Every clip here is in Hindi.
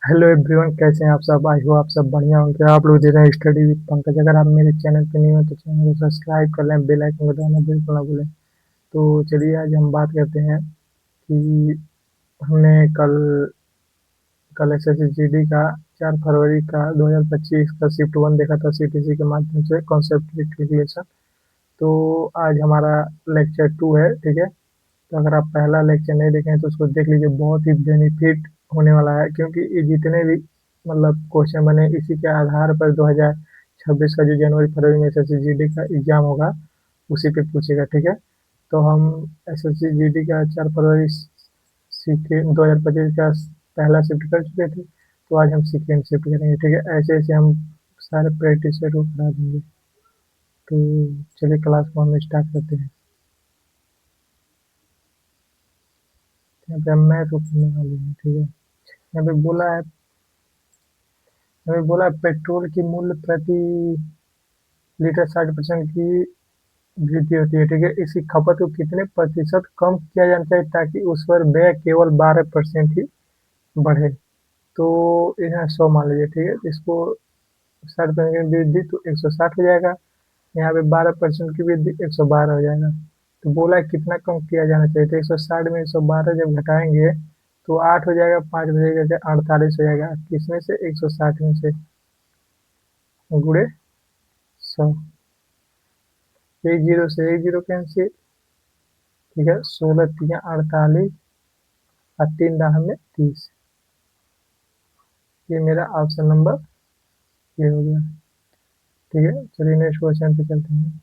हेलो एवरीवन, कैसे हैं आप सब। आई हो आप सब बढ़िया होंगे। आप लोग देख रहे हैं स्टडी विद पंकज। अगर आप मेरे चैनल पे नहीं हो तो चैनल को सब्सक्राइब कर लें, बेल आइकन को दबाना बिल्कुल ना भूलें। तो चलिए आज हम बात करते हैं कि हमने कल कल एसएससी का 4 फरवरी का 2025 का शिफ्ट 1 देखा था सीटीसी के माध्यम से, कॉन्सेप्ट कैलकुलेशन। तो आज हमारा लेक्चर 2 है, ठीक है। तो अगर आप पहला लेक्चर नहीं देखें तो उसको देख लीजिए, बहुत ही बेनिफिट होने वाला है, क्योंकि ये जितने भी मतलब क्वेश्चन बने इसी के आधार पर 2026 का जो जनवरी फरवरी में एसएससी जीडी का एग्जाम होगा उसी पे पूछेगा, ठीक है। तो हम एसएससी जीडी का 4 फरवरी सीखे 2025 का पहला शिफ्ट कर चुके थे। तो आज हम सेकेंड शिफ्ट करेंगे, ठीक है। ऐसे ऐसे हम सारे प्रैक्टिस सेट को करा देंगे। तो चलिए क्लास को हम स्टार्ट करते हैं। यहाँ पे हम मैथ को करने वाले हैं, ठीक है। यहाँ पे बोला है पेट्रोल की मूल्य प्रति लीटर 60% की वृद्धि होती है, ठीक है। इसकी खपत को कितने प्रतिशत कम किया जाना चाहिए ताकि उस पर व्यय केवल 12% ही बढ़े। तो यहाँ 100 मान लीजिए, ठीक है। इसको 60% की वृद्धि तो 160 हो जाएगा। यहाँ पे 12% की वृद्धि 112 हो जाएगा। तो बोला है कितना कम किया जाना चाहिए, तो 160 में 112 जब घटाएंगे तो 8 हो जाएगा, 5 बजेगा 48 हो जाएगा। किसमें से? 160 में से गुड़े 100। एक जीरो से एक जीरो कैंसिल, ठीक है। 16 तिया 48 और 3 दाह में 30। ये मेरा ऑप्शन नंबर ये हो गया, ठीक है। चलिए नेक्स्ट क्वेश्चन पे चलते हैं।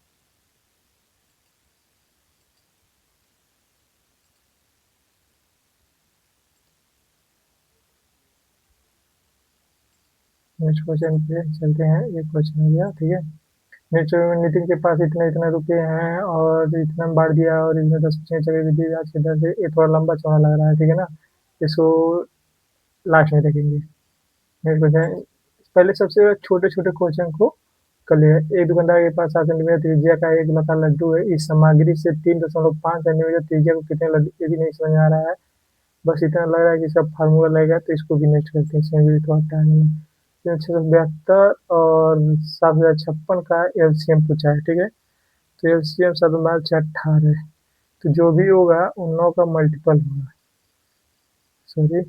नेक्स्ट क्वेश्चन पे चलते हैं। ये क्वेश्चन हो गया, ठीक है। नेक्स्ट में नितिन के पास इतने इतने रुपए हैं और इतना बांट दिया और इसमें 10% चले दी आज के दर से। ये थोड़ा लंबा चौड़ा लग रहा है, ठीक है ना। इसको लास्ट में देखेंगे। नेक्स्ट क्वेश्चन, पहले सबसे छोटे छोटे क्वेश्चन को कर लिया। एक दुकानदार के पास 7 सेंटीमीटर त्रिज्या का एक लता लड्डू है। इस सामग्री से 3.5 सेंटीमीटर त्रिज्या को कितने लड्डू, ये भी नहीं समझ में आ रहा है। बस इतना लग रहा है कि इसका फार्मूला लगेगा, तो इसको भी नेक्स्ट करते हैं। इसमें भी थोड़ा टाइम है। 672 और 7056 का एलसीएम पूछा है, ठीक है। तो एलसीएम 7×4 = 18 है। तो जो भी होगा उन 9 का मल्टीपल होगा। सॉरी,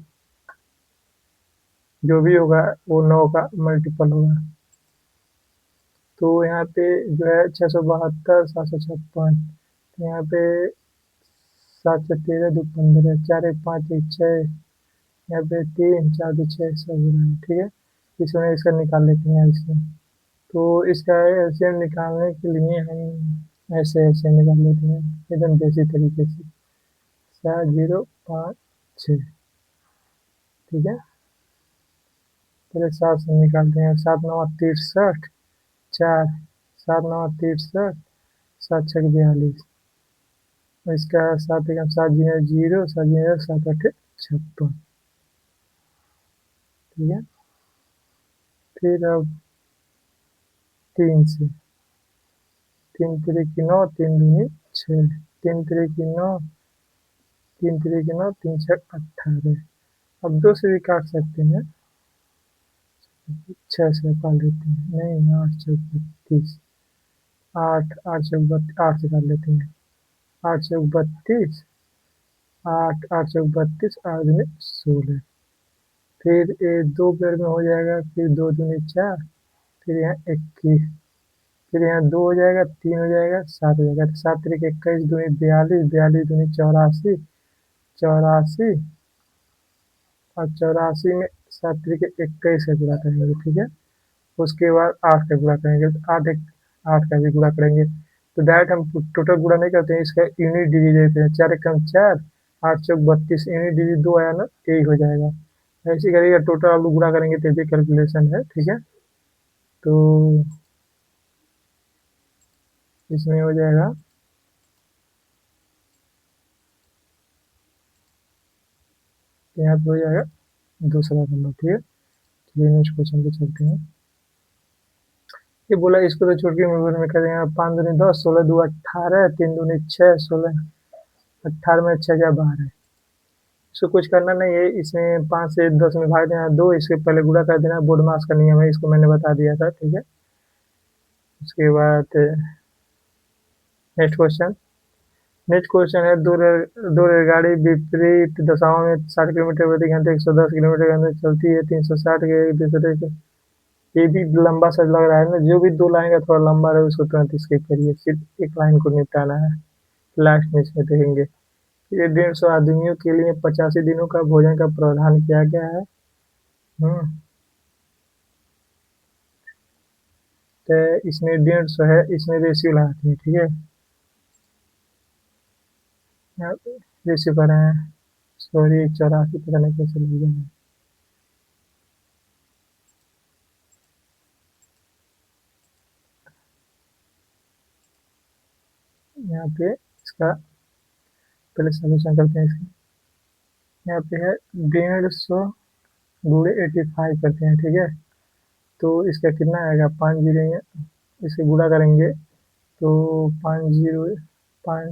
जो भी होगा वो 9 का मल्टीपल होगा। तो यहाँ पे जो है 672 756, तो यहाँ पे 7 से 13 2 15, 4 1 5 1 6, यहाँ पे 3 4 2 6 सब हो रहा है, ठीक है। इसमें इसका निकाल लेते हैं एलसीएम। तो इसका एलसीएम निकालने के लिए हम ऐसे ऐसे निकाल लेते हैं एकदम देसी तरीके से। 7 0 5 6, ठीक है। पहले 7 से निकालते हैं। 7 9 63, 4, 7 9 63, 7 6 42। इसका 7 1 7 0 0, 7 0 7 8 56, ठीक है। फिर अब 3 से, 3 3 की 9, 3 दूनी 6, 3 3 की 9, 3 3 की 9, 3 6 18। अब 2 से भी काट सकते हैं। 6 से काट लेते हैं, नहीं 8 चौक 32, 8 से काट लेते हैं। 8 चौक 32, 8 8 चौक 32, 8 दूनी 16। फिर ये 2 पेयर में हो जाएगा, फिर 2 दूनी 4, फिर यहाँ 21, फिर यहाँ 2 हो जाएगा, 3 हो जाएगा, 7 हो जाएगा। तो 7 3 21 दूनी 42, 42 दूनी 84, 84 और 84 में 7 3 21 से गुणा करेंगे, ठीक है। उसके बाद 8 का गुणा करेंगे, तो 8 का भी गुणा करेंगे। तो डायरेक्ट हम टोटल गुणा नहीं करते हैं, इसका यूनिट डिजिट देते हैं। 4 1 4, 8 चौक 32, यूनिट डिजिट 2 आया ना, यही हो जाएगा। ऐसे करिएगा, टोटल आप लोग गुणा करेंगे तो भी कैलकुलेशन है, ठीक है। तो इसमें हो जाएगा, यहाँ पे हो जाएगा दूसरा नंबर, ठीक है। चलिए नेक्स्ट क्वेश्चन पे चलते हैं। ये बोला इसको तो छोटी उम्र में करेंगे। 5 दूनी 10, 16 2 18, 3 दूनी 6, 16 18 में 6 क्या 12, इसको कुछ करना नहीं है, इसमें 5 से 10 में भाग देना, 2 इसके पहले गुणा कर देना, बोर्ड मास का नियम है, इसको मैंने बता दिया था, ठीक है। उसके बाद नेक्स्ट क्वेश्चन। नेक्स्ट क्वेश्चन है, दो रेलगाड़ी विपरीत दिशाओं में 60 किलोमीटर प्रति घंटे 110 किलोमीटर घंटे चलती है, 360 के एक दूसरे से। ये भी लंबा सा लग रहा है ना, जो भी दो लाइन का थोड़ा लंबा रहे उसको तुरंत स्किप करिए, सिर्फ एक लाइन को निपटाना है, लास्ट में इसमें देखेंगे। ये 150 आदमियों के लिए 85 दिनों का भोजन का प्रावधान किया गया है। हम्म तो इसमें 150 है, इसमें रेशियो लगाते हैं, ठीक है। यहाँ पे रेशियो कर रहे हैं, सॉरी 84 पता नहीं कैसे लग गया है। यहाँ पे इसका पहले सोल्यूशन करते हैं इसका। यहाँ पे है 150 गुणे 85 करते हैं, ठीक है। तो इसका कितना आएगा, 5 जीरो इसे गुणा करेंगे तो 5 जीरो 5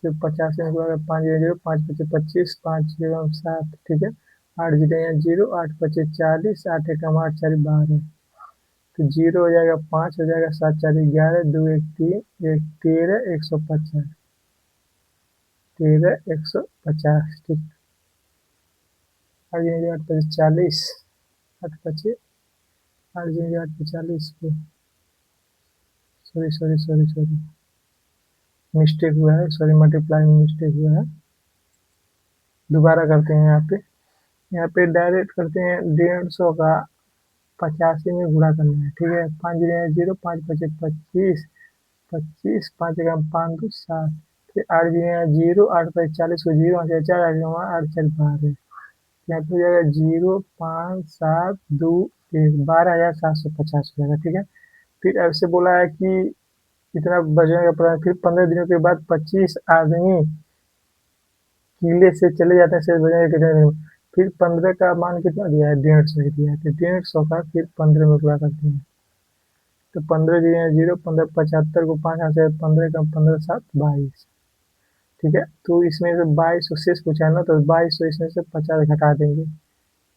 फिर 50 में गुणा कर 5 जीरो जीरो 5 पच्चीस 25 5 जीरो 7, ठीक है। 8 जीरो यहाँ जीरो 8 पच्चीस 40 8 एकम 8 4 12, तो जीरो हो जाएगा 5 हो जाएगा 7 4 11 2 1 3 1 13 150 13 150, ठीक। 8 जीरो 8 पच्चीस 40 8 पच्चीस 8 जीरो 8 40 को sorry sorry sorry sorry mistake हुआ है, सॉरी मल्टीप्लाई में मिस्टेक हुआ है। दोबारा करते हैं यहाँ पे डायरेक्ट करते हैं 150 का 85 में गुणा करना है, ठीक है। 5 जीरो जीरो 5 पच्चीस 25 25 5 एकम 5 2 7, फिर 8 जीरो जीरो 8 पच्चीस 40 को जीरो 4 8 9 8 4 12, यहाँ पे हो जाएगा 0 5 7 2 1 12,750 हो जाएगा, ठीक है। फिर ऐसे बोला है कि इतना वजन का पड़ा, फिर 15 दिनों के बाद 25 आदमी किले से चले जाते हैं, शेष वजन के कितने दिन, फिर 15 का मान कितना दिया है, 150 ही दिया है, तो 150 का फिर 15 में गुणा करते हैं, तो 15 जीरो जीरो 15 75 को 5 हाथ से 15 का 15 7 22, ठीक है। तो इसमें से 2200 शेष पूछा है ना, तो 2200 इसमें से 50 घटा देंगे,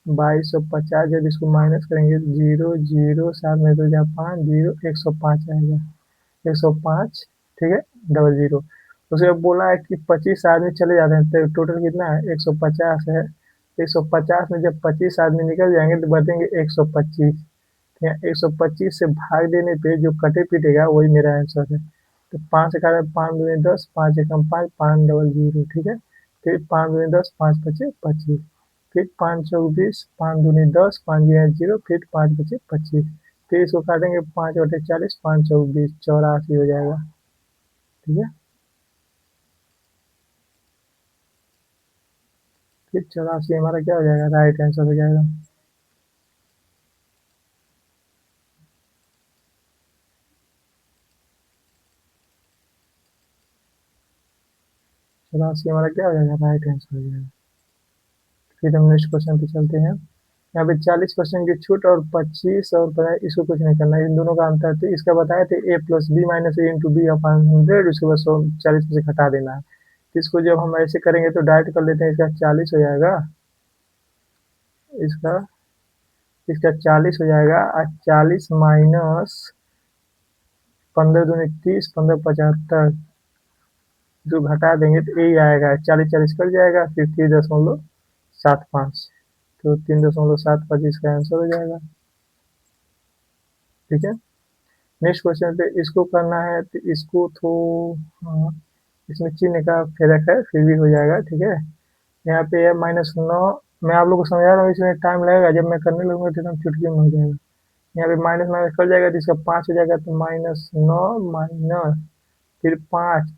2250 जब इसको माइनस करेंगे, जीरो जीरो 7 में तो जहाँ 5 जीरो 105 आएगा, 105, ठीक है, डबल जीरो। उसके बाद बोला है कि 25 आदमी चले जाते हैं, तो टोटल कितना है, 150 है। 150 में जब 25 आदमी निकल जाएंगे तो बचेंगे 125, यहाँ 125 से भाग देने पे जो कटे पीटेगा वही मेरा आंसर है। तो 5 से काटा 5 दूनी 10 5 एकम 5 5 डबल जीरो, ठीक है। फिर 5 दूनी 10 5 पचे 25, फिर 5 चौक 20 5 दूनी 10 5 जीरो जीरो, फिर 5 पचे 25, फिर इसको काटेंगे 5 बटे 40 5 चौक 20 84 हो जाएगा, ठीक है। फिर 84 हमारा क्या हो जाएगा, राइट आंसर हो जाएगा। चौरासी हमारा क्या हो जाएगा, राइट आंसर हो जाएगा। फिर हम नेक्स्ट क्वेश्चन पे चलते हैं। यहाँ पे 40% की छूट और 25 और बताए, इसको कुछ नहीं करना है, इन दोनों का अंतर, तो इसका बताए थे a plus B minus A into B upon 100, उसके बाद 40 में से घटा देना है। तो इसको जब हम ऐसे करेंगे तो डायरेक्ट कर लेते हैं, इसका 40 हो जाएगा, इसका इसका 40 हो जाएगा, और 40 माइनस 15 दूनी 30 15 75, जो घटा देंगे तो यही आएगा, 40 40 कट जाएगा, फिर 3.75, तो 3.75 इसका आंसर हो जाएगा, ठीक है। नेक्स्ट क्वेश्चन पे इसको करना है, तो इसको तो हाँ, इसमें चिन्ह का फर्क है, फिर भी हो जाएगा, ठीक है। यहाँ पे है -9, मैं आप लोग को समझा रहा हूँ, इसमें टाइम लगेगा, जब मैं करने लगूंगा तो एकदम चुटकी में हो जाएगा। यहाँ पे माइनस माइनस कट जाएगा तो इसका 5 हो जाएगा, तो -9 माइनस फिर 5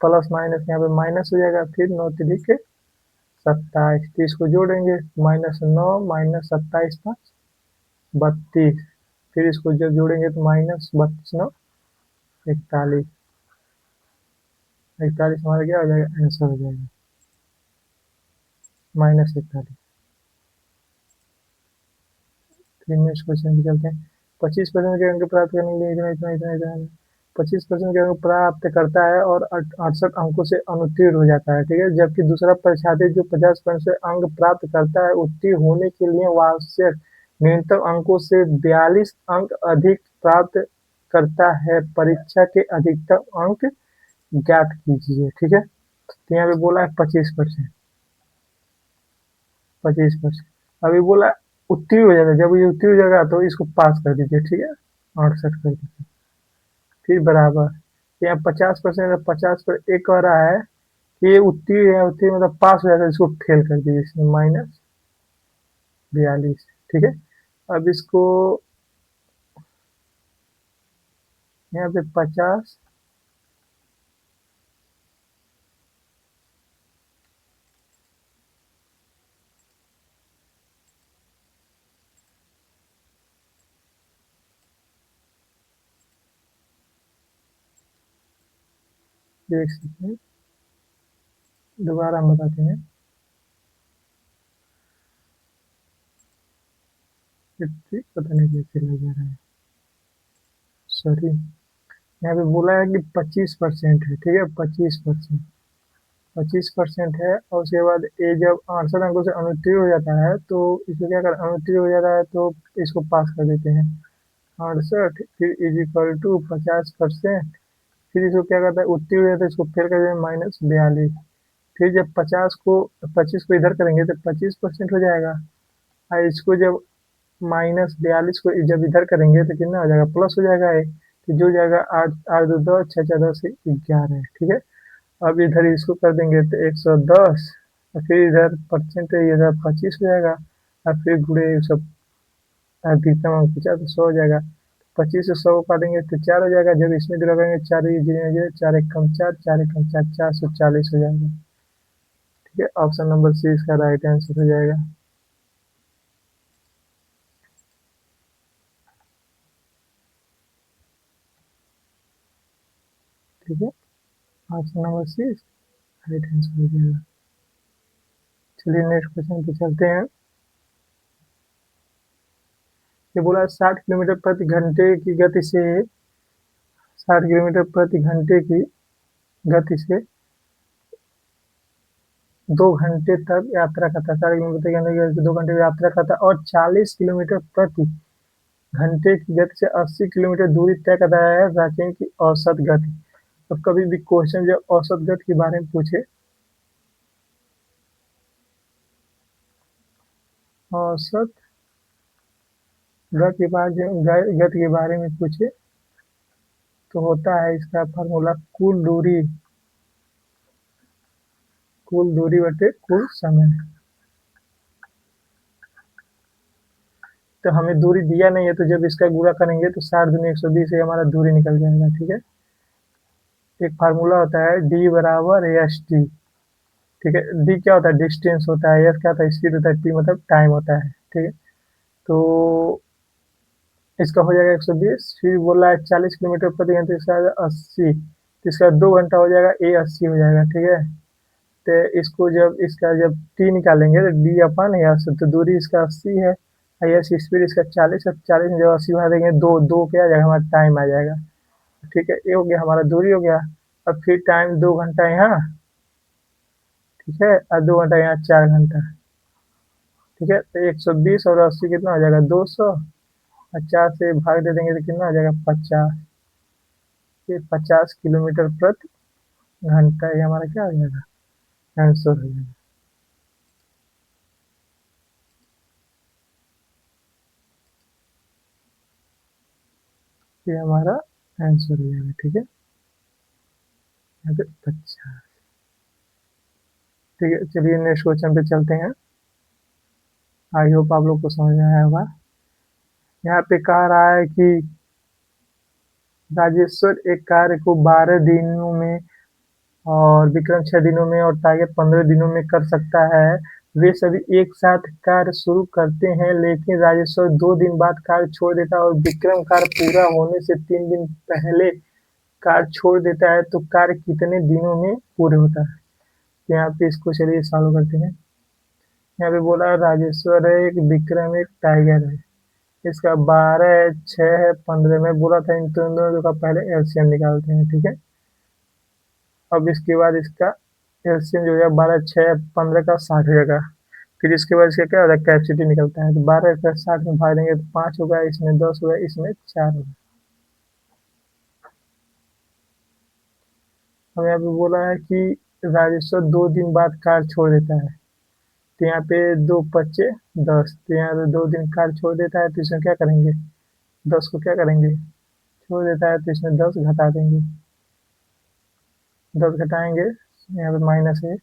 प्लस माइनस यहाँ पे माइनस हो जाएगा, फिर 9 तिरिक 27, तो इसको जोड़ेंगे, -9 माइनस 27 5 32, फिर इसको जब जोड़ेंगे तो -32 9 41, 41 हमारा क्या हो जाएगा, आंसर हो जाएगा, -41। फिर नेक्स्ट क्वेश्चन पे चलते हैं। 25% के अंक प्राप्त करने के लिए इतना इतना इतना इतना 25% के अंक प्राप्त करता है और 68 अंकों से अनुत्तीर्ण हो जाता है, ठीक है। जबकि दूसरा परीक्षार्थी जो 50% से अंक प्राप्त करता है, उत्तीर्ण होने के लिए वार्षिक न्यूनतम अंकों से 42 अंक अधिक प्राप्त करता है। परीक्षा के अधिकतम अंक ज्ञात कीजिए, ठीक है। तो यहाँ पे बोला है 25%, 25%। अभी बोला उत्तीर्ण हो जाता है, जब ये उत्तीर्ण हो जाएगा तो इसको पास कर दीजिए, ठीक है, 68 कर दीजिए, फिर बराबर। तो यहाँ 50% 50 पर एक कह रहा है कि ये उत्तीर्ण है, उत्तीर्ण मतलब पास हो जाता है, इसको फेल कर दीजिए, इसमें -42, ठीक है। अब इसको यहाँ पे 50, देख सकते हैं, दोबारा हम बताते हैं। पता नहीं कैसे लग जा रहा है, सॉरी। यहाँ पे बोला है कि 25% है, ठीक है, 25%, 25% है। और उसके बाद ये जब 68 अंकों से अनुत्तीर्ण हो जाता है तो इसको क्या कर, अनुत्तीर्ण हो जाता है तो इसको पास कर देते हैं, 68 फिर इज इक्वल टू 50%। फिर इसको क्या करता है, उत्तीर्ण हो जाता है, इसको फेल कर देते हैं, -42। फिर जब 25 को इधर करेंगे तो 25% हो जाएगा, और इसको जब -42 को जब इधर करेंगे तो कितना हो जाएगा, प्लस हो जाएगा ये, तो जो जाएगा 8 8 2 10 6 6 10 11, ठीक है। अब इधर इसको कर देंगे तो 110, और फिर इधर परसेंटेज इधर 25 हो जाएगा, और फिर गुणे सब अधिकतम अंक 50 तो 100 हो जाएगा। 25 से 100 को काटेंगे तो 4 हो जाएगा, जब इसमें लगाएंगे 4 जीरो 4 एक कम 4 4 एक कम 4 440 हो जाएगा, ठीक है। ऑप्शन नंबर सी इसका राइट आंसर हो जाएगा, ठीक है। Option number C right answer हो जाएगा। चलिए नेक्स्ट क्वेश्चन पे चलते हैं। ये बोला 60 किलोमीटर प्रति घंटे की गति से 60 किलोमीटर प्रति घंटे की गति से 2 घंटे तक यात्रा करता है, 60 किलोमीटर प्रति घंटे की गति से 2 घंटे की यात्रा करता है, और 40 किलोमीटर प्रति घंटे की गति से 80 किलोमीटर दूरी तय करता है, रांची की औसत गति। तो कभी भी क्वेश्चन जब औसत गति के बारे में पूछे, औसत गति के बारे में पूछे तो होता है इसका फार्मूला कुल दूरी बटे कुल समय। तो हमें दूरी दिया नहीं है, तो जब इसका गुणा करेंगे तो 60 दूनी 120 से हमारा दूरी निकल जाएगा, ठीक है। एक फार्मूला होता है डी बराबर एस टी, ठीक है। डी क्या होता है, डिस्टेंस होता है, एस क्या होता है, स्पीड होता है, टी मतलब टाइम होता है, ठीक है। तो इसका हो जाएगा 120, फिर बोला है 40 किलोमीटर प्रति घंटे, इसका 80, तो इसका 2 घंटा हो जाएगा, ए 80 हो जाएगा, ठीक है। तो इसको जब इसका जब टी निकालेंगे तो डी अपन एस, तो दूरी इसका 80 है, एस स्पीड इसका 40 है, 40 में जब 80 बढ़ा देंगे दो दो क्या आ जाएगा, हमारा टाइम आ जाएगा, ठीक है। ये हो गया हमारा दूरी हो गया। अब फिर टाइम 2 घंटा यहाँ, ठीक है, और 2 घंटा यहाँ 4 घंटा, ठीक है। तो 120 और 80 कितना हो जाएगा, 200, और 4 से भाग दे देंगे तो कितना हो जाएगा, 50। ये 50 किलोमीटर प्रति घंटा, ये हमारा क्या हो जाएगा, आंसर हो जाएगा, ये हमारा आंसर हो जाएगा, ठीक है। यहाँ पे 50, ठीक है। चलिए नेक्स्ट क्वेश्चन पे चलते हैं। आई होप आप लोग को समझ में आया होगा। यहाँ पे कह रहा है कि राजेश्वर एक कार्य को 12 दिनों में और विक्रम 6 दिनों में और टाइगर 15 दिनों में कर सकता है। वे सभी एक साथ कार्य शुरू करते हैं, लेकिन राजेश्वर 2 दिन बाद कार्य छोड़ देता है और विक्रम कार्य पूरा होने से 3 दिन पहले कार्य छोड़ देता है, तो कार्य कितने दिनों में पूरे होता है। तो यहाँ पे इसको चलिए सॉल्व करते हैं। यहाँ पे बोला राजेश्वर है, एक विक्रम, एक टाइगर है, इसका 12 है, 6 है, 15 में बोला था इन दोनों का पहले एलसीएम निकालते हैं, ठीक है। अब इसके बाद इसका एलसीएम जो है 12 6 15 का 60 हो जाएगा। फिर इसके बाद इसका क्या होता है, कैपेसिटी निकलता है। तो 12 का 60 में भाग देंगे तो 5 होगा, इसमें 10 होगा, इसमें 4 होगा। अब यहाँ पे बोला है कि राजेश्वर 2 दिन बाद कार छोड़ देता है। तो यहाँ पे 2 × 5 = 10। तो यहाँ पे 2 दिन कार छोड़ देता है, तो इसमें क्या करेंगे, 10 को क्या करेंगे, छोड़ देता है तो इसमें 10 घटा देंगे। 10 घटाएंगे, यहाँ पे माइनस है,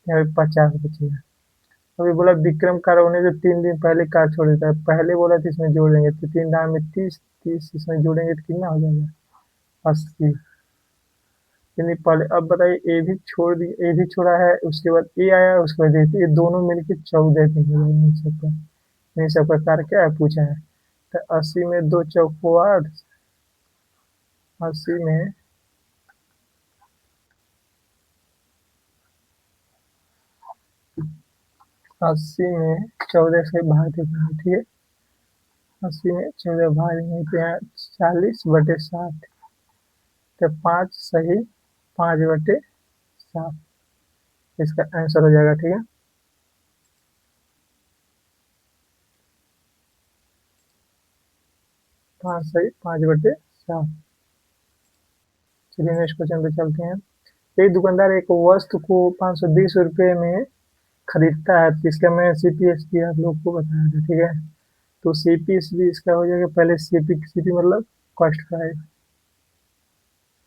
यहाँ पे 50 बचेगा। अभी बोला विक्रम कार होने से 3 दिन पहले कार छोड़ देता है। पहले बोला था इसमें जोड़ देंगे तो 3 दाम में 30, 30 इसमें जोड़ेंगे तो कितना हो जाएगा, 80। यानी पहले अब बताइए, ए भी छोड़ दी, ए भी छोड़ा है, उसके बाद ए आया, उसके बाद ये दोनों मिलके 14 दिन हो जाएंगे इन सबका। इन सबका कार क्या है पूछा है। तो 80 में 2 चौको 8, 80 में 14 से भाग देते हैं, ठीक है। 80 में 14 भाग देंगे तो यहाँ 40/60। तो 5 सही 5/7 इसका आंसर हो जाएगा, ठीक है। 5 सही 5/7। चलिए नेक्स्ट क्वेश्चन पे चलते हैं। एक दुकानदार एक वस्तु को 520 रुपये में खरीदता है, तो इसका मैं सीपीएसपी आप लोग को बताया था, ठीक है। तो सीपीएसपी इसका हो जाएगा, पहले सीपी सीपी मतलब कॉस्ट प्राइस,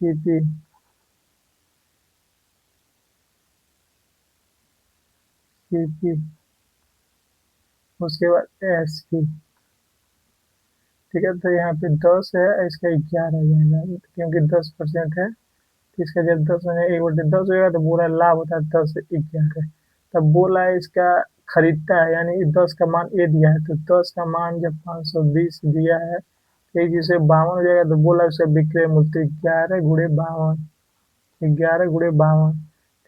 सीपी सीपी उसके बाद एसपी, ठीक है। तो यहाँ पे 10 है, इसका 11 हो जाएगा क्योंकि 10% है। तो इसका जब 10 में 1/10 होगा तो बोला लाभ होता है 10 से 11। तब बोला है इसका खरीदता है, यानी 10 का मान ए दिया है, तो 10 का मान जब 520 दिया है तो एक जिसे 52 हो जाएगा। तो बोला उसका विक्रय मूल्य 11 × 52, 11 × 52।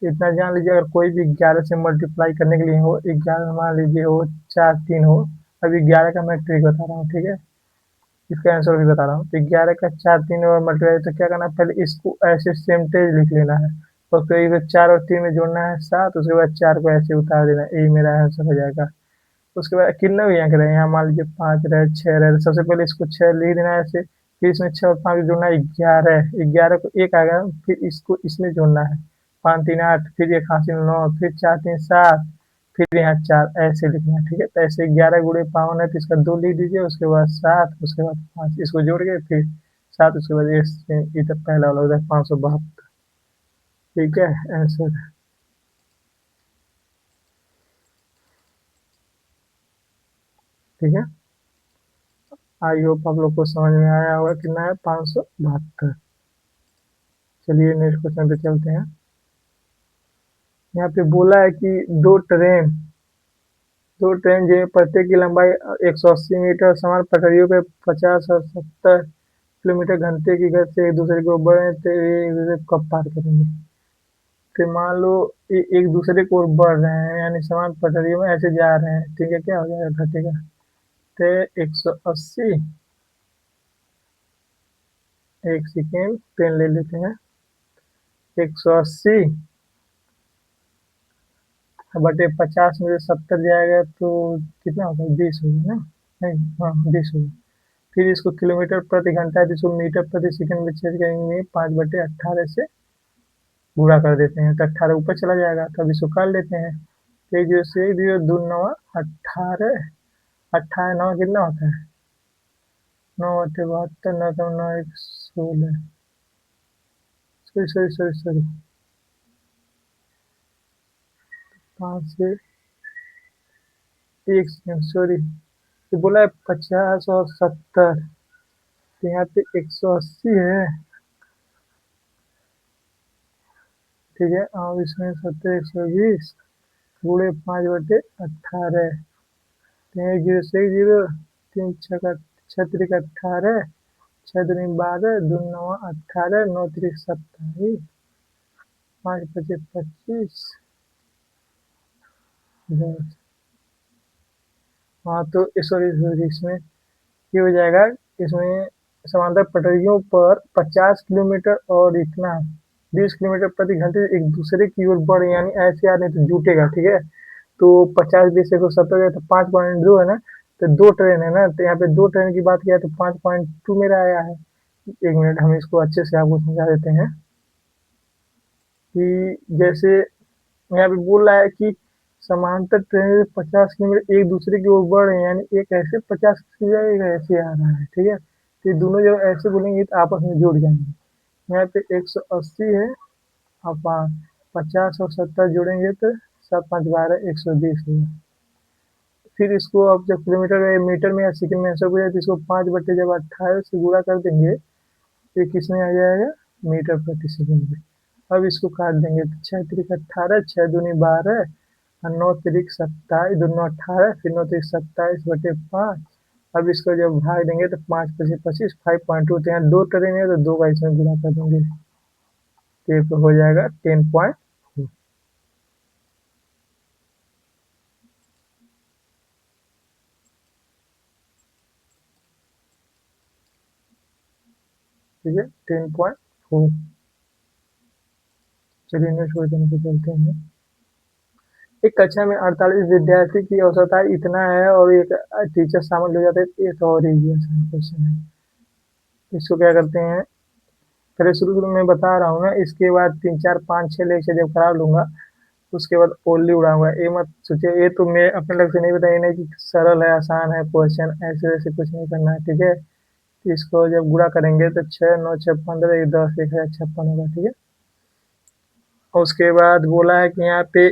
तो इतना जान लीजिए, अगर कोई भी 11 से मल्टीप्लाई करने के लिए हो, 11 मान लीजिए हो, 4 3 हो। अभी 11 का मैं ट्रिक बता रहा हूँ, ठीक है। इसका आंसर भी बता रहा हूँ। तो 11 का 4 3 और मल्टीप्लाई, तो क्या करना है, पहले इसको ऐसे सेमटेज लिख लेना है, और फिर इसे 4 और 3 में जोड़ना है 7, उसके बाद 4 को ऐसे उतार देना है, यही मेरा आंसर हो जाएगा। उसके बाद कितने भी यहाँ रहे, यहाँ मान लीजिए 5 रहे, 6 रहे, तो सबसे पहले इसको 6 लिख देना है ऐसे। फिर इसमें 6 और 5 जोड़ना है, 11, 11 को एक आ गया, फिर इसको इसमें जोड़ना है, 5 3 8, फिर एक हासिल 9, फिर 4 3 7, फिर यहाँ 4, ऐसे लिखना है, ठीक है। तो ऐसे 11 × 52 है, तो इसका 2 लिख दीजिए, उसके बाद 7, उसके बाद 5, इसको जोड़ के फिर 7, उसके बाद इधर पहला वाला उधर 572, ठीक है आंसर, ठीक है। आई होप आप लोग को समझ में आया होगा, कितना है 572। चलिए नेक्स्ट क्वेश्चन पे चलते हैं। यहाँ पे बोला है कि दो ट्रेन जो है प्रत्येक की लंबाई 180 मीटर, समान पटरियों पे 50 और 70 किलोमीटर घंटे की गति से एक दूसरे को बढ़े, तो ये एक दूसरे को कब पार करेंगे। तो मान लो ये एक दूसरे को ओर बढ़ रहे हैं, यानी समान पटरियों में ऐसे जा रहे हैं, ठीक है। क्या हो जाएगा, घटेगा। तो 180, एक सेकेंड पेन ले लेते हैं। 180 बटे 50 में से 70 जाएगा तो कितना होगा, 20 होगा ना। नहीं, हाँ 20 होगा। फिर इसको किलोमीटर प्रति घंटा, जिसको मीटर प्रति सेकंड में चेंज करेंगे, 5/18 से गुणा कर देते हैं, तो 18 ऊपर चला जाएगा। तो अब इसको कर लेते हैं। तो एक जीरो से एक जीरो, दो नवा 18, 18 9 कितना होता है, 9/72, 9 9 1 16, सॉरी सॉरी सॉरी सॉरी, 5 से 1 सेकंड सॉरी, ये बोला है 50 और 70, तो यहाँ पे 180 है, ठीक है। और इसमें 70 120 गुणे 5/18, 1 0 से 1 0, 3 6 का 18, 6 दूनी 12, 2 9 18, 9 3 27, 5 5 25, 10। हाँ तो सॉरी सॉरी, इसमें ये हो जाएगा। इसमें समांतर पटरियों पर 50 किलोमीटर और इतना 20 किलोमीटर प्रति घंटे एक दूसरे की ओर बढ़े, यानी ऐसे आ नहीं तो जुटेगा, ठीक है। तो 50 20 170 है तो 5.2 है ना। तो दो ट्रेन है ना, तो यहाँ पे दो ट्रेन की बात किया तो 5.2 मेरा आया है। एक मिनट, हम इसको अच्छे से आपको समझा देते हैं कि जैसे यहाँ पे बोल रहा है कि समांतर ट्रेन 50 किलोमीटर एक दूसरे की ओर बढ़ रहे हैं, यानी एक ऐसे 50 की जगह एक ऐसे आ रहा है, ठीक है। तो ये दोनों जब ऐसे बोलेंगे तो आपस में जुड़ जाएंगे। यहाँ पे 180 है, आप 50 और 70 जोड़ेंगे तो 7 5 12 120 हुआ। फिर इसको आप जब किलोमीटर या मीटर में या सेकंड में ऐसा हो जाए तो इसको 5 बटे जब 18 से गुणा कर देंगे तो ये किस में आ जाएगा, मीटर प्रति सेकंड में। अब इसको काट देंगे तो 6 3 18, 6 दूनी 12 और 9 3 27, दोनों 18, फिर 9 3 27/5। अब इसको जब भाग देंगे तो 5 5 25, 5.2। तो यहाँ दो ट्रेन है तो दो का इसमें गुणा कर देंगे तो ये हो जाएगा 10.4। ठीक है, 10.4। चलिए नेक्स्ट क्वेश्चन पे चलते हैं। एक कक्षा में 48 विद्यार्थी की औसत आय इतना है और एक टीचर शामिल हो जाते हैं तो ये तो और इजी आसान क्वेश्चन है। इसको क्या करते हैं, पहले शुरू शुरू में बता रहा हूँ ना, इसके बाद 3 4 5 6 लेक्चर जब करा लूंगा उसके बाद ओनली उड़ाऊंगा। ये मत सोचिए, ये तो मैं अपने लग से नहीं बताइए नहीं कि सरल है आसान है क्वेश्चन, ऐसे वैसे कुछ नहीं करना है, ठीक है। तो इसको जब गुणा करेंगे तो 6 9 6 15 10 1056 होगा, ठीक है। और उसके बाद बोला है कि यहाँ पे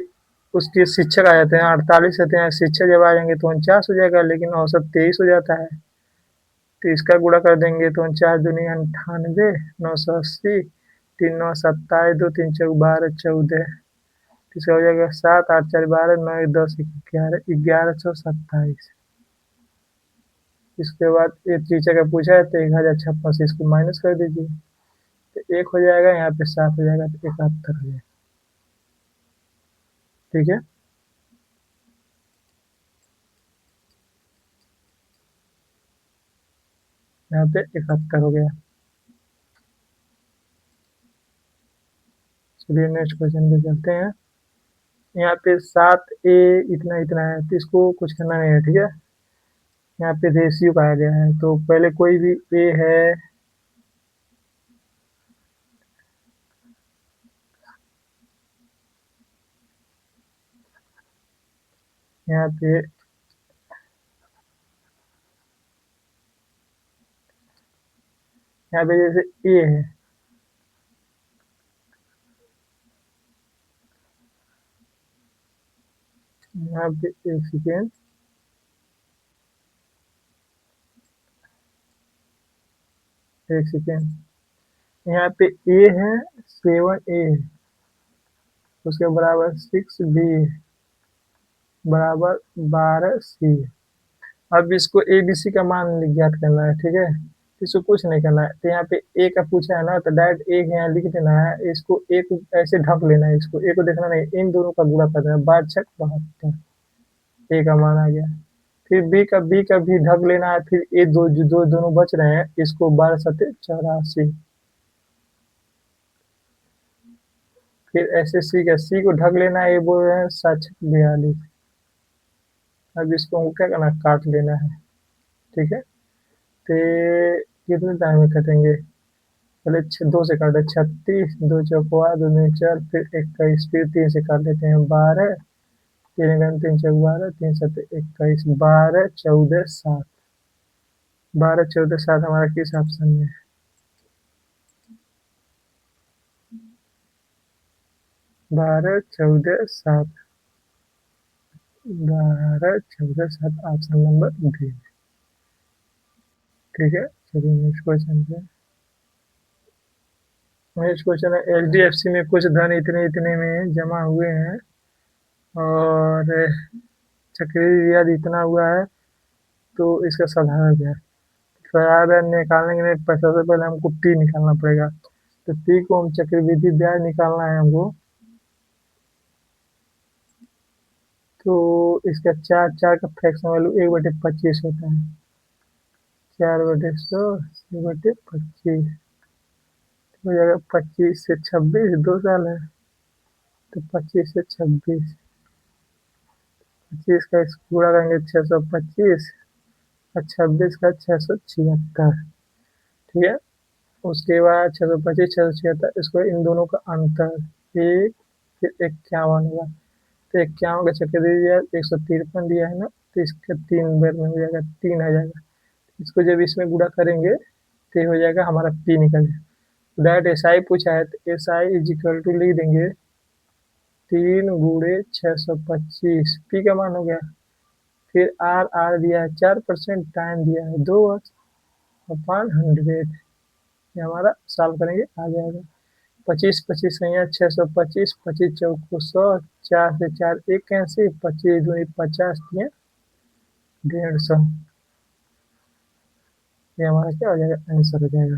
उसके शिक्षक आ जाते हैं 48 रहते हैं, शिक्षक जब आ जाएंगे तो 49 हो जाएगा, लेकिन औसत 23 हो जाता है। तो इसका गुणा कर देंगे तो 49 दूनी 98, 980, 3 9 27, 2 3 चौक 12 14। इसका हो जाएगा 7 8 4 12, 9 1 10 11, 1127। इसके बाद ये टीचर का पूछा है तो 1056 से इसको माइनस कर दीजिए तो एक हो जाएगा, यहाँ पे 7 हो जाएगा तो 71 हो जाएगा, ठीक है। यहाँ पे 71 हो गया। चलिए नेक्स्ट क्वेश्चन पे चलते हैं। यहाँ पे 7 ए इतना इतना है तो इसको कुछ करना नहीं है, ठीक है। यहाँ पे रेशियो पाया गया है तो पहले कोई भी ए है, यहाँ पे जैसे ए है, यहाँ पे एक सेकेंड, एक सेकेंड, यहाँ पे ए है, 7 ए, उसके बराबर 6 बी बराबर 12 सी। अब इसको ए बी सी का मान ज्ञात करना है, ठीक है। इसको कुछ नहीं करना है, तो यहाँ पे ए का पूछा है ना तो डायरेक्ट ए यहाँ लिख देना है, इसको ए को ऐसे ढक लेना है, इसको ए को देखना नहीं, इन दोनों का गुणा कर देना, 12 6 72, ए का मान आ गया। फिर बी का भी ढक लेना है, फिर ये दो जो दो दोनों बच रहे हैं इसको 12 7 84। फिर ऐसे सी को ढक लेना है, ये बोल रहे हैं 7 6 42। अब इसको हमको क्या करना है, काट लेना है, ठीक है। तो ये कितने टाइम में कटेंगे, पहले दो से काटे, 36, दो चौकुआ दो दूनी 4, फिर 21, फिर तीन से काट लेते हैं 12, तीन गन 3 चौक 12, 3 7 21, 12 14 7, 12 14 7 हमारा किस ऑप्शन में है, 12 14 7, 12 14 7 ऑप्शन नंबर डी, ठीक है। चलिए नेक्स्ट क्वेश्चन पे। नेक्स्ट क्वेश्चन है, एच डी एफ सी में कुछ धन इतने इतने में जमा हुए हैं और चक्रवृद्धि ब्याज इतना हुआ है, तो इसका साधारण क्या है। साधारण निकालने के लिए सबसे पहले हमको पी निकालना पड़ेगा, तो पी को हम चक्रवृद्धि ब्याज निकालना है हमको। तो इसका चार चार का फ्रैक्शन वैल्यू 1/25 होता है, 4/100 हो जाएगा 25 से 26 2 साल है, तो 25 से 26, 25 का पूरा करेंगे 625 और 26 का 676। ठीक है, उसके बाद 625 676, इसको इन दोनों का अंतर एक, फिर 51 होगा, तो 51 का चक्कर दे दिया, 153 दिया है ना, तो इसका 3 बार में हो जाएगा 3 आ जाएगा। इसको जब इसमें गुणा करेंगे तो ये हो जाएगा हमारा पी निकल जाएगा। डायरेक्ट एस आई पूछा है तो S I is equal to लिख देंगे 3 × 625, पी का मान हो गया। फिर आर आर दिया है 4%, टाइम दिया है 2/100, ये हमारा सॉल्व करेंगे आ जाएगा। 25 25 सैया 625, 25 चौको 100, 4 से 4 एक कैंसिल, 25 दूनी 50 दिए 150, ये हमारा क्या हो जाएगा आंसर हो जाएगा।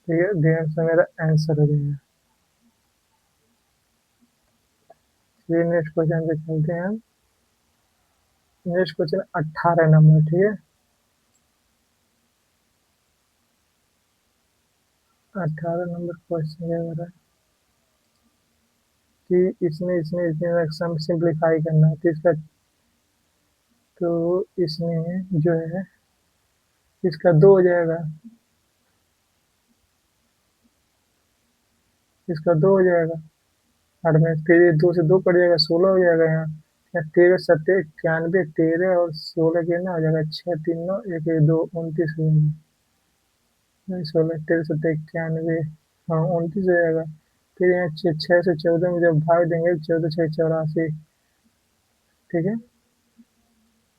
ठीक है, 150 मेरा आंसर हो जाएगा। चलिए नेक्स्ट क्वेश्चन पे चलते हैं। Next question 18 number. ठीक है, 18 नंबर क्वेश्चन क्या हो रहा है कि इसमें सम सिंप्लीफाई करना है, तो इसका, तो इसमें जो है इसका 2 हो जाएगा, इसका 2 हो जाएगा, और में फिर ये 2 से 2 कट जाएगा, 16 हो जाएगा यहाँ। या 13 × 7 = 91, 13 और 16 कितना हो जाएगा, 6 3 9 1 1 2 29 हो जाएगा। नहीं 16 13 7 91, हाँ 29 हो जाएगा। फिर यहाँ 6 से 14 में जब भाग देंगे 14 6 84, ठीक है,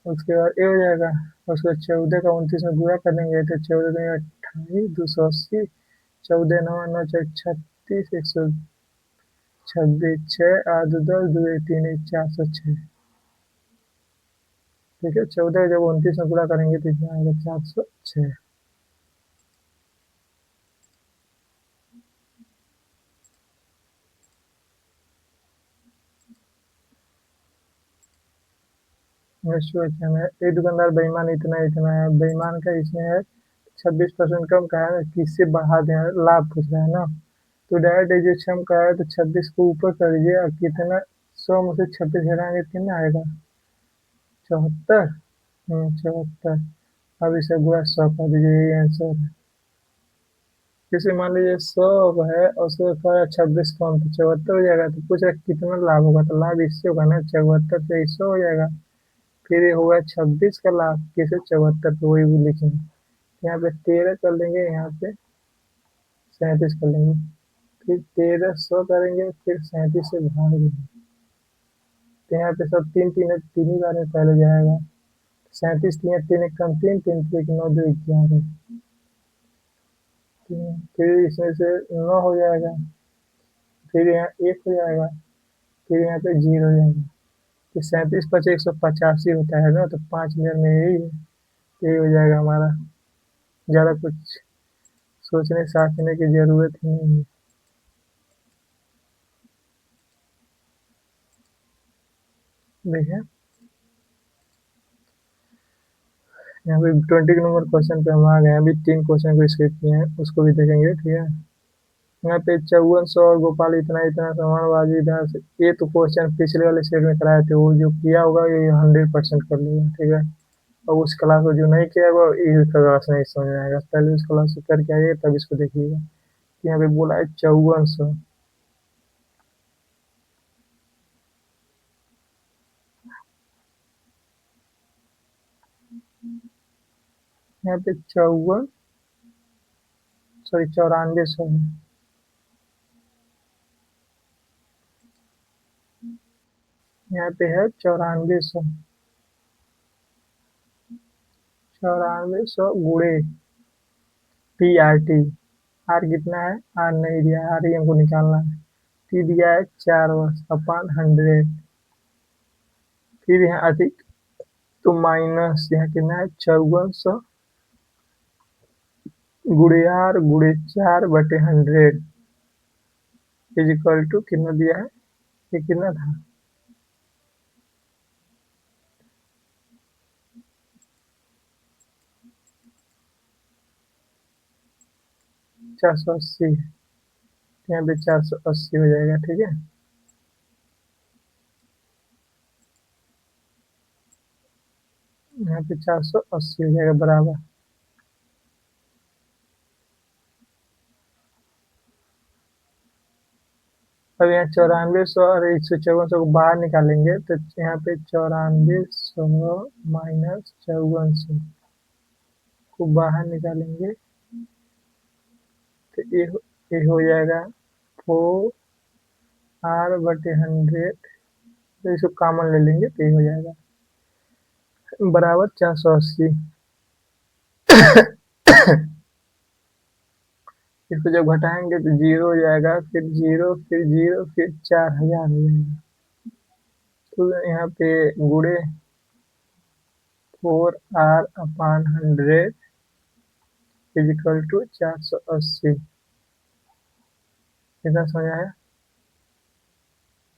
उसके बाद ये हो जाएगा। उसके बाद 14 का 29 में गुणा करेंगे तो 14 दूनी 28, 280, 14 9 9 4 36, 126, 6 8 2 10 2 1 3 1 406। ठीक है, 14 जब 29 में गुणा करेंगे तो इसमें आएगा 406। नेक्स्ट क्वेश्चन है, एक दुकानदार बेईमान इतना इतना है, बेईमान का इसमें है 26% कम का है, किससे बढ़ा दें, लाभ पूछ रहा है ना। तो डायरेक्ट जो क्षम का है तो 26 को ऊपर कर दीजिए और कितना, 100 में से 26 हटाएंगे तो कितना आएगा, 74। 74। अब इसे गुणा 100 कर दीजिए, यही आंसर है। जैसे मान लीजिए 100 है और उसको थोड़ा 26 कम तो 74 हो जाएगा, तो पूछ रहा है कितना लाभ होगा, तो लाभ इससे होगा ना, 74 से 100 हो जाएगा। फिर ये होगा 26 का लाभ, किसे 74 पे वही भी लिखेंगे, यहाँ पे 13 कर लेंगे, यहाँ पे 37 कर लेंगे, फिर 1300 करेंगे, फिर 37 से भाग देंगे, तो यहाँ पे सब तीन तीन है, तीन ही बार में पहले जाएगा। 37 तीन तीन एक कम, तीन तीन एक 9 2 11, फिर इसमें से 9 हो जाएगा, फिर यहाँ 1 हो जाएगा, फिर यहाँ पे 0 हो जाएगा। तो 37 × 5 = 185 होता है ना, तो 5 मिनट में यही है, यही हो जाएगा हमारा। ज़्यादा कुछ सोचने साचने की ज़रूरत ही नहीं है। देखिए यहाँ पे 20 नंबर क्वेश्चन पे हम आ गए हैं, अभी 3 क्वेश्चन को स्किप किए हैं, उसको भी देखेंगे। ठीक है, यहाँ पे 5400 और गोपाल इतना इतना समानवादी इधर से, ये तो क्वेश्चन पिछले वाले सेट में कराए थे, वो जो किया होगा ये 100% कर लेगा। ठीक है, और उस क्लास को जो नहीं किया होगा इस क्लास नहीं समझ में आएगा, पहले उस क्लास को करके आइए तब इसको देखिएगा। यहाँ पे बोला है 5400, यहाँ पे 9400 है, यहाँ पे है 9400, 9400 गुणे PRT। आर कितना है, आर नहीं दिया, आर ही हमको निकालना है। टी दिया है 4/100, फिर यहाँ अधिक, तो माइनस यहाँ कितना है 5400, गुड़े आर गुड़े 4/100 इज इक्वल टू कितना दिया है, ये कितना था? 480। यहाँ पे 480 हो जाएगा, ठीक है। यहाँ पे 480 हो जाएगा बराबर। अब यहाँ 9400 और 154 को बाहर निकालेंगे तो यहाँ पे 9400 माइनस 5400 को बाहर निकालेंगे तो ये हो जाएगा 4r/100। तो इसको कॉमन ले लेंगे तो ये हो जाएगा बराबर 480। इसको जब घटाएंगे तो जीरो हो जाएगा, फिर जीरो, फिर जीरो, फिर 4000 हो जाएगा। तो यहाँ पे गुड़े 4r/100 इज इक्वल टू 480। कितना समझ आया?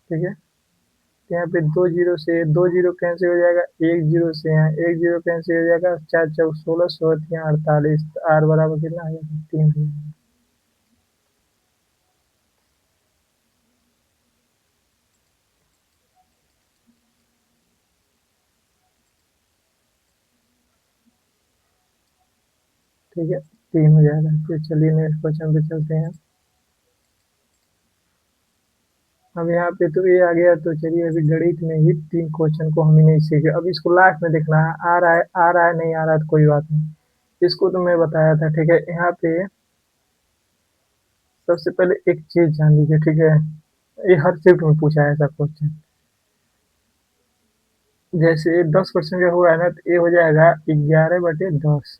ठीक है। तो यहाँ पे दो जीरो से दो जीरो कैंसिल हो जाएगा, एक जीरो से यहाँ एक जीरो कैंसिल हो जाएगा, 4 4 16 16 48। आर बराबर कितना आ जाएगा? 3 हो जाएगा। ठीक है, 3 हो जाएगा। फिर चलिए नेक्स्ट क्वेश्चन पे चलते हैं। अब यहाँ पे तो ये आ गया, तो चलिए अभी गणित में ही 3 क्वेश्चन को हम ही नहीं सीखे, अब इसको लास्ट में देखना है। आ रहा है नहीं आ रहा है तो कोई बात नहीं, इसको तो मैं बताया था। ठीक है, यहाँ पे सबसे पहले एक चीज जान लीजिए, ठीक है। ये हर शिफ्ट में पूछा है ऐसा क्वेश्चन। जैसे 10% का हुआ है ना, तो ये हो जाएगा 11/10।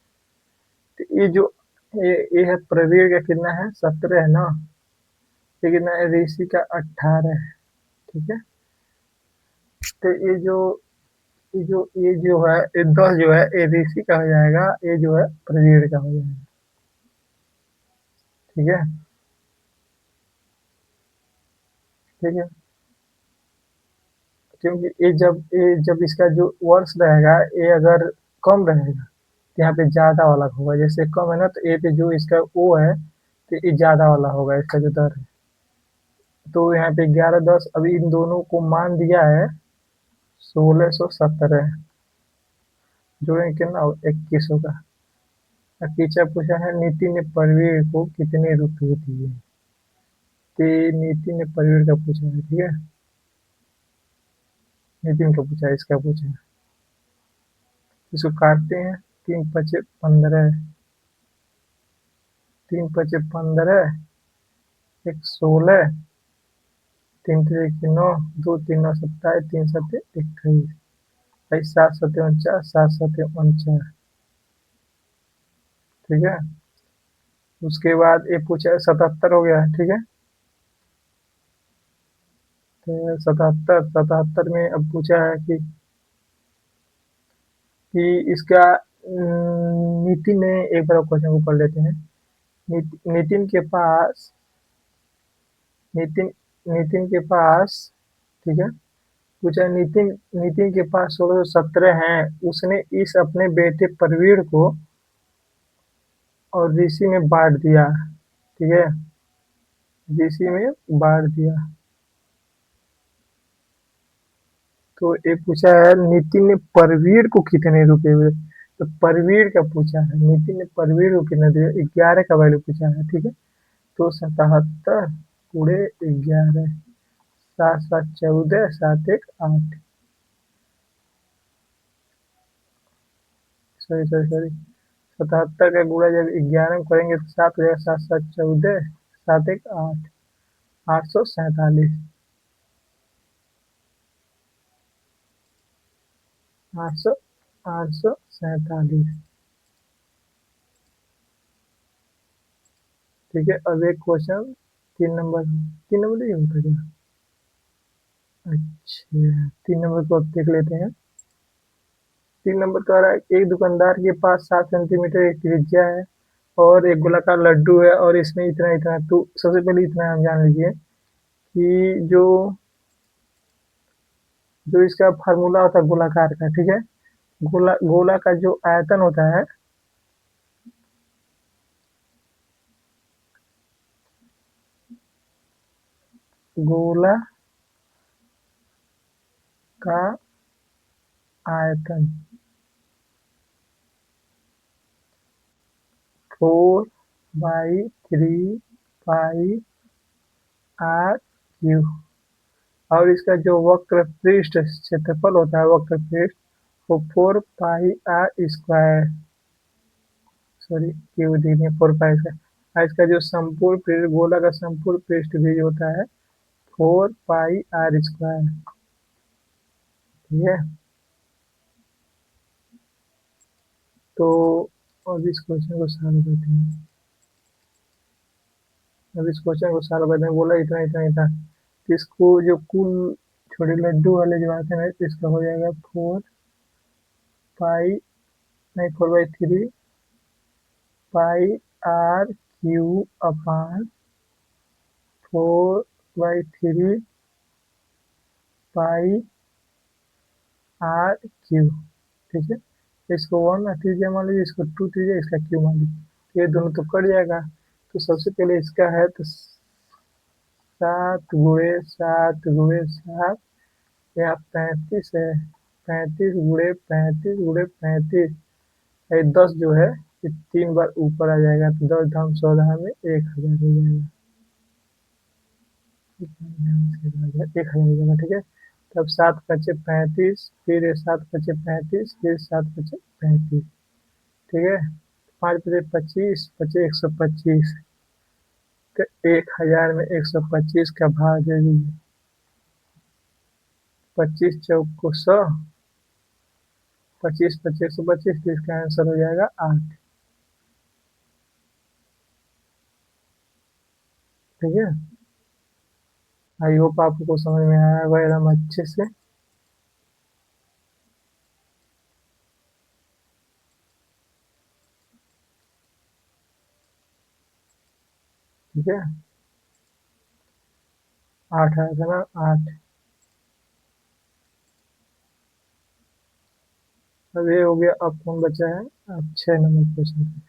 तो ये जो ये है प्रवीण का कितना है? 17 है ना। ये कितना है? ऋषि का 18 है। ठीक है। तो ये जो है, ये 10 जो है ये ऋषि का हो जाएगा, ये जो है प्रवीण का हो जाएगा। ठीक है। ठीक है, क्योंकि ये जब इसका जो वर्ष रहेगा, ये अगर कम रहेगा तो यहाँ पे ज्यादा वाला होगा। जैसे कम है ना, तो ए पे जो इसका ओ है तो ये ज्यादा वाला होगा, इसका जो दर है। तो यहाँ पे 11 10, अभी इन दोनों को मान दिया है 1617। जोड़ेंगे कितना हो? 21 होगा। और पीछे पूछा है नितिन ने प्रवीण को कितने रुपए दिए। तो ये नितिन ने प्रवीण का पूछा है, ठीक है। नितिन का पूछा है, इसका पूछा है। इसको काटते हैं। 3 5 15, 3 5 15, एक 16, 3 3 9, 2 3 9 27, 3 7 21, भाई 7 7 49, 7 7 49। ठीक है। उसके बाद ये पूछा है 77 हो गया है, ठीक है। तो 77 77 में अब पूछा है कि इसका नितिन ने, एक बार क्वेश्चन को पढ़ लेते हैं। नितिन के पास, नितिन नितिन के पास, ठीक है। पूछा नितिन नितिन के पास 1617 हैं। उसने इस अपने बेटे प्रवीण को और ऋषि में बांट दिया, ठीक है। ऋषि में बांट दिया। तो ये पूछा है नितिन ने प्रवीण को कितने रुपए हुए। तो प्रवीण का पूछा है, नितिन ने प्रवीण को कितने दिए? 11 का वैल्यू पूछा है, ठीक है। तो 77 गुणे 11, 7 7 14, 7 1 8। सॉरी सॉरी सॉरी, 77 का गुणा जब 11 में करेंगे तो 7 हो जाएगा। 7 7 14, 7 1 8, 847। 800 847। ठीक है। अब एक क्वेश्चन 3 नंबर ही होता क्या? अच्छा, 3 नंबर को अब देख लेते हैं। 3 नंबर कह रहा है एक दुकानदार के पास 7 सेंटीमीटर की त्रिज्या है और एक गोलाकार लड्डू है और इसमें इतना इतना। तो सबसे पहले इतना हम जान लीजिए कि जो जो इसका फार्मूला होता है गोलाकार का, ठीक है। गोला का जो आयतन होता है, गोला का आयतन 4/3 पाई आर क्यू। और इसका जो वक्र पृष्ठ क्षेत्रफल होता है, वक्र पृष्ठ, वो 4 पाई आर स्क्वायर, सॉरी क्यू दी है 4 पाई स्क्वायर। और इसका जो संपूर्ण पृष्ठ, गोला का संपूर्ण पृष्ठ भी होता है 4 पाई आर स्क्वायर, ठीक है। तो अब इस क्वेश्चन को सॉल्व करते हैं। अब इस क्वेश्चन को सॉल्व करते हैं। बोला इतना इतना इतना, तो इसको जो कुल छोटे लड्डू वाले जो आते हैं, इसका हो जाएगा 4 पाई, नहीं 4/3 pi R cube upon 4/3 pi R cube, ठीक है। इसको 1 त्रिज्या मान लीजिए, इसको 2 त्रिज्या, इसका क्यू मान लीजिए। ये दोनों तो कट जाएगा। तो सबसे पहले इसका है तो 7 × 7 × 7, यहाँ 35 है। 35 × 35 × 35, ये 10 जो है ये 3 बार ऊपर आ जाएगा, तो 10 धाम 100 में 1000 हो जाएगा। 1000 हो जाएगा, ठीक है। तब 7×5 = 35, फिर 7×5 = 35, फिर 7×5 = 35, ठीक है। 5×5 = 25, 125। तो 1000 में 125 का भाग दे दीजिए। 25×4 = 100, 25×25 = 125, तो इसका आंसर हो जाएगा 8, ठीक है। आई होप आपको समझ में आया होगा एकदम अच्छे से, ठीक है। 8 आया था ना, 8। अब ये हो गया। अब कौन बचा है? अब 6 नंबर क्वेश्चन।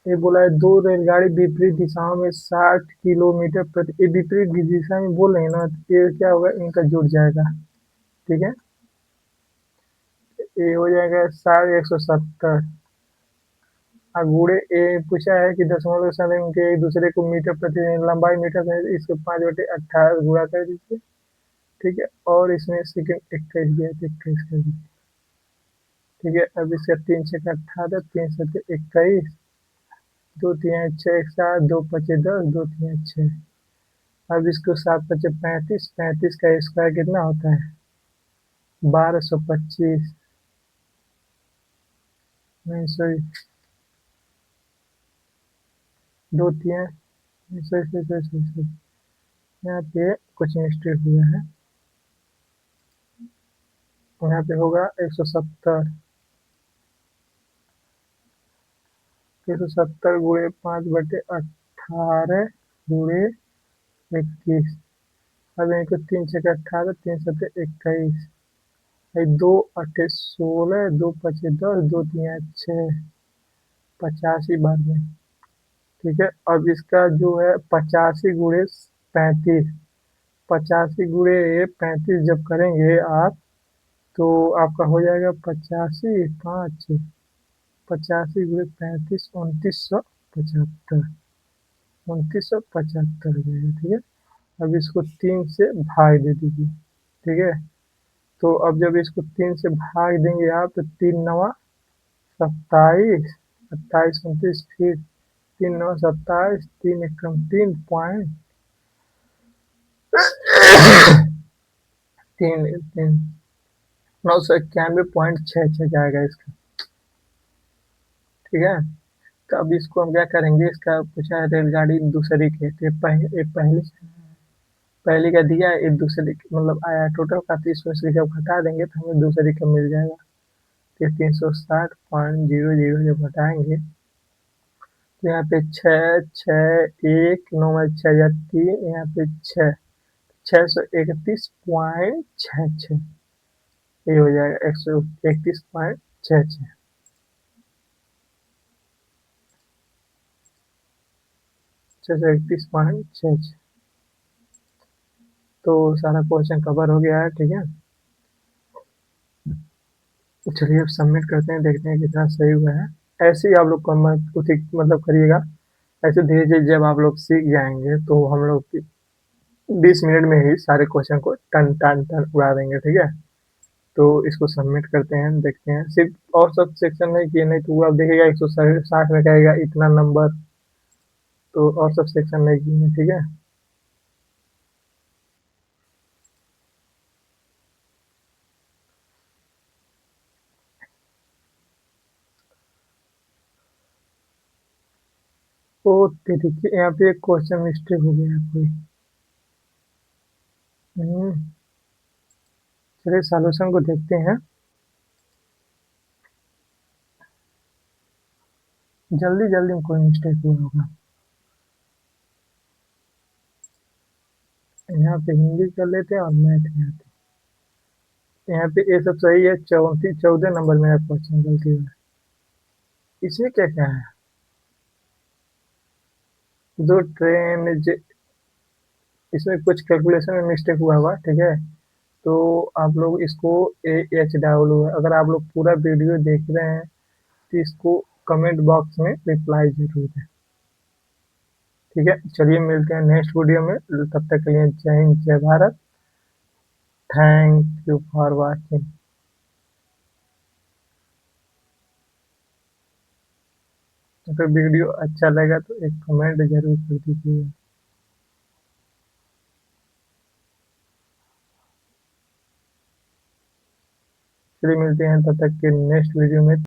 ये बोला है दो रेलगाड़ी विपरीत दिशाओं में 60 किलोमीटर प्रति, ये विपरीत दिशा में बोल रहे हैं ना, तो ये क्या होगा, इनका जुड़ जाएगा, ठीक है। ये हो जाएगा 170। और गुड़े ये पूछा है कि दशमलव के साथ इनके एक दूसरे को मीटर प्रति लंबाई मीटर में, इसको 5/18 गुणा कर दीजिए, ठीक है। और इसमें सेकंड 21 दिया है, तो 21 कर दीजिए, ठीक है। अब इसका 3×6 = 18, 3×7 = 21, 2×3 = 6, 7, 2×5 = 10, 2×3 = 6। अब इसको 7×5 = 35, 35 का स्क्वायर कितना होता है? 1225। नहीं sorry, 2×3, sorry sorry sorry sorry sorry, यहाँ पे कुछ मिस्टेक हुआ है। यहाँ पे होगा 170। 170 गुणे 5/18 गुणे 21। अब इनको 3×6 = 18, 3×7 = 21, भाई 2×8 = 16, 2×5 = 10, 2×3 = 6, 85 बार में, ठीक है। अब इसका जो है 85 × 35, 85 × 35 जब करेंगे आप, तो आपका हो जाएगा 85×5, 85 × 35, 2975, 2975 हो जाएगा, ठीक है। अब इसको 3 से भाग दे दीजिए, ठीक है। तो अब जब इसको 3 से भाग देंगे आप, तो 3×9 = 27, 28×29, फिर 3×9 = 27, 3×1 = 3 पॉइंट, 991.66 जाएगा इसका, ठीक है। तो अब इसको हम क्या करेंगे, इसका पूछा है रेलगाड़ी दूसरी के, तो पहली का दिया है, एक दूसरे मतलब आया टोटल का, 30 में से जब घटा देंगे तो हमें दूसरे का मिल जाएगा। ये 360.00 जब घटाएंगे तो यहाँ पे 6, 6, 1, 9 में 6 या 3, यहाँ पे 6, 631.66, ये हो जाएगा 131.66, 631.66। तो सारा क्वेश्चन कवर हो गया है, ठीक है। तो चलिए अब सबमिट करते हैं, देखते हैं कितना सही हुआ है। ऐसे ही आप लोग मतलब करिएगा। ऐसे धीरे धीरे जब आप लोग सीख जाएंगे तो हम लोग 20 मिनट में ही सारे क्वेश्चन को टन टन टन उड़ा देंगे, ठीक है। तो इसको सबमिट करते हैं, देखते हैं। सिर्फ और सब सेक्शन नहीं किए, नहीं तो वो आप देखिएगा 160 में कहेगा इतना नंबर। तो और सब सेक्शन नहीं किए हैं, ठीक है। ओ देखिए यहाँ पे एक क्वेश्चन मिस्टेक हो गया है कोई। हम्म, चलिए सॉल्यूशन को देखते हैं। जल्दी जल्दी में कोई मिस्टेक हुआ होगा। यहाँ पे हिंदी कर लेते हैं और मैथ में आते हैं। यहाँ पे ये सब सही है, 14 नंबर मेरा क्वेश्चन गलती हुआ है। इसमें क्या क्या है? दो ट्रेन इसमें कुछ कैलकुलेशन में मिस्टेक हुआ हुआ, ठीक है। तो आप लोग इसको AH अगर आप लोग पूरा वीडियो देख रहे हैं तो इसको कमेंट बॉक्स में रिप्लाई जरूर दें, ठीक है। चलिए मिलते हैं नेक्स्ट वीडियो में, तब तक के लिए जय हिंद जय Bharat. Thank you for watching. अगर वीडियो अच्छा लगा तो एक कमेंट जरूर कर दीजिए। चलिए मिलते हैं तब तक के नेक्स्ट वीडियो में।